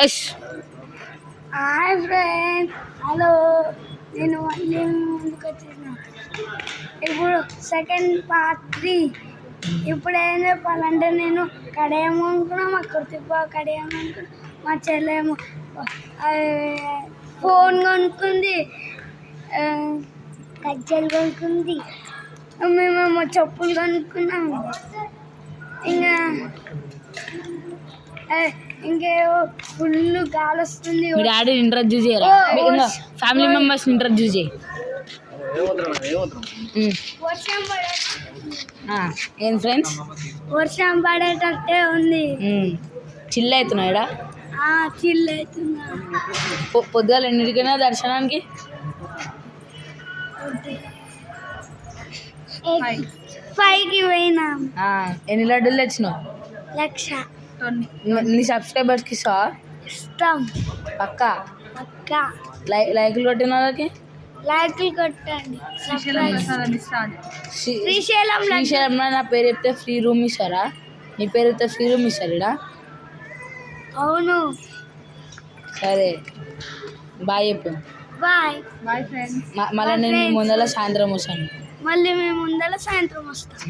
Yes. Hi friends, hello. నేను మళ్ళీ ముందుకు వచ్చేసిన. ఇప్పుడు సెకండ్ పార్ట్ 3. ఇప్పుడు ఏం చెప్పాలంటే, నేను కడియాము అనుకున్నా, మా కుర్తిప్ప కడియాము అనుకున్నా, మా చెల్లెమో ఫోన్ కొనుక్కుంది, గజ్జలు కొనుక్కుంది, మేమేమో చెప్పులు కొనుక్కున్నాము. ఇంకేవో ఫుల్ గాలి వస్తుంది. మీ డాడీ ఇంట్రడ్యూస్ చేయరా? ఇంకా ఫ్యామిలీ మెంబర్స్ ఇంట్రడ్యూస్ చేయి. ఏం ఫ్రెండ్స్, వర్షం పడేటట్టే ఉంది. చిల్ అవుతున్నాడా? చిల్ అవుతున్నా. పొద్దుగాల ఎన్నిటికైనా దర్శనానికి? 5కి పోయినాం. ఎన్ని లడ్డూలు తెచ్చినావు? 1,00,000. నీ సబ్స్క్రైబర్స్కి ఇస్తావా? ఇస్తాం పక్కా. పక్కా. లైకులు కొట్టిన వాళ్ళకి లైకులు కొట్టండి. శ్రీశైలంలో నా పేరు చెప్తే ఫ్రీ రూమ్ ఇస్తారా? నీ పేరు చెప్తే ఫ్రీ రూమ్ ఇస్తారు ఇక్కడ? అవును. సరే, బాయ్ చెప్పు. Bye bye friends. మళ్ళీ నేను ముందర సాయంత్రం వస్తాను. మళ్ళీ మేము ముందర సాయంత్రం వస్తాం.